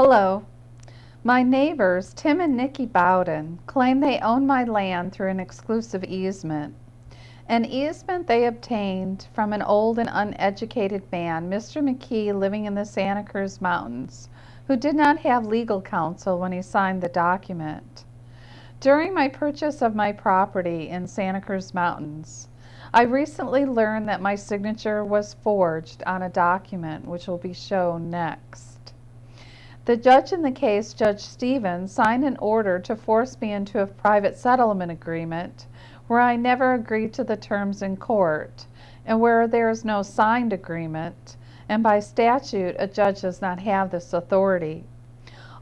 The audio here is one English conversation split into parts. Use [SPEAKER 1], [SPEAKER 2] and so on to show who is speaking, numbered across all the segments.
[SPEAKER 1] Hello. My neighbors, Tim and Nikki Bowden, claim they own my land through an exclusive easement. An easement they obtained from an old and uneducated man, Mr. McKee, living in the Santa Cruz Mountains, who did not have legal counsel when he signed the document. During my purchase of my property in Santa Cruz Mountains, I recently learned that my signature was forged on a document which will be shown next. The judge in the case, Judge Stevens, signed an order to force me into a private settlement agreement where I never agreed to the terms in court and where there is no signed agreement, and by statute a judge does not have this authority.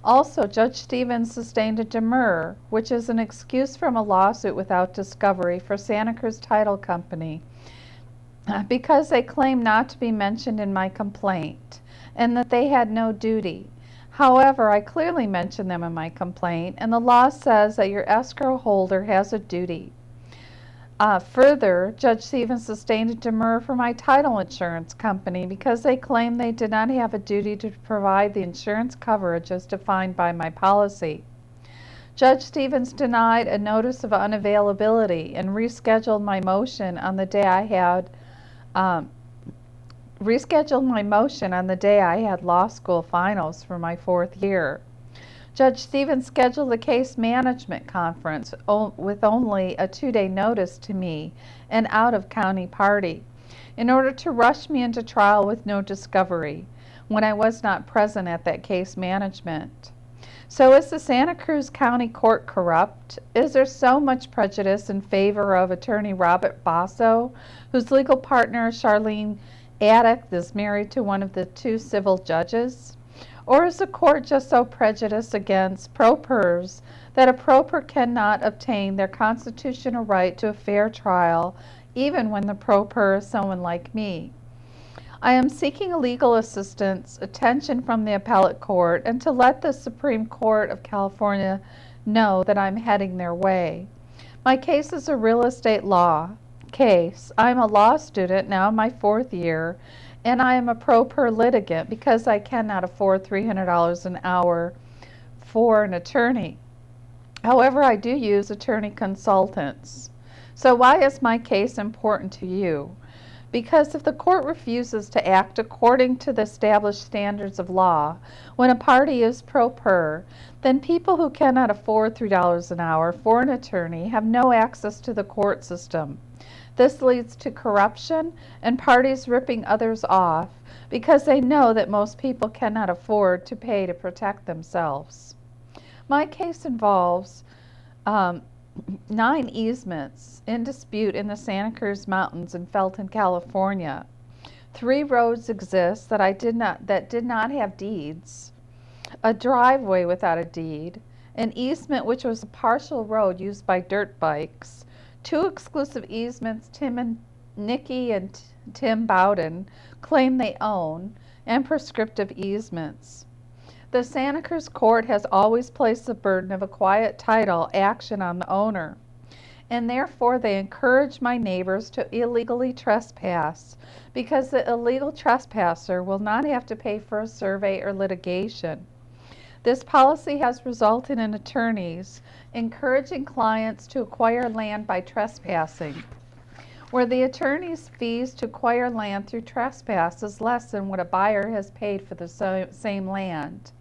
[SPEAKER 1] Also, Judge Stevens sustained a demur, which is an excuse from a lawsuit without discovery for Santa Cruz Title Company because they claim not to be mentioned in my complaint and that they had no duty. However, I clearly mentioned them in my complaint, and the law says that your escrow holder has a duty. Further, Judge Stevens sustained a demur for my title insurance company because they claim they did not have a duty to provide the insurance coverage as defined by my policy. Judge Stevens denied a notice of unavailability and rescheduled my motion on the day I had law school finals for my 4th year. Judge Stevens scheduled a case management conference with only a 2-day notice to me, an out-of-county party, in order to rush me into trial with no discovery when I was not present at that case management. So is the Santa Cruz County Court corrupt? Is there so much prejudice in favor of attorney Robert Basso, whose legal partner Charlene Addict is married to one of the 2 civil judges? Or is the court just so prejudiced against pro-pers that a pro-per cannot obtain their constitutional right to a fair trial even when the pro-per is someone like me? I am seeking legal assistance, attention from the appellate court, and to let the Supreme Court of California know that I'm heading their way. My case is a real estate law case. I'm a law student now in my 4th year, and I am a pro-per litigant because I cannot afford $300 an hour for an attorney. However, I do use attorney consultants. So why is my case important to you? Because if the court refuses to act according to the established standards of law when a party is pro-per, then people who cannot afford $3 an hour for an attorney have no access to the court system. This leads to corruption and parties ripping others off because they know that most people cannot afford to pay to protect themselves. My case involves 9 easements in dispute in the Santa Cruz Mountains in Felton, California. 3 roads exist that did not have deeds, a driveway without a deed, an easement which was a partial road used by dirt bikes, 2 exclusive easements Nikki and Tim Bowden claim they own, and prescriptive easements. The Santa Cruz court has always placed the burden of a quiet title action on the owner, and therefore they encourage my neighbors to illegally trespass because the illegal trespasser will not have to pay for a survey or litigation. This policy has resulted in attorneys encouraging clients to acquire land by trespassing, where the attorney's fees to acquire land through trespass is less than what a buyer has paid for the same land.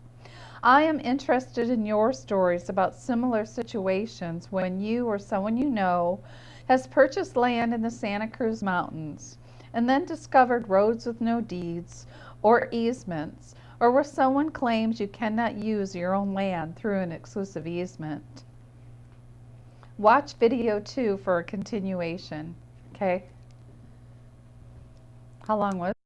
[SPEAKER 1] I am interested in your stories about similar situations when you or someone you know has purchased land in the Santa Cruz Mountains and then discovered roads with no deeds or easements, or where someone claims you cannot use your own land through an exclusive easement. Watch video 2 for a continuation. Okay? How long was it?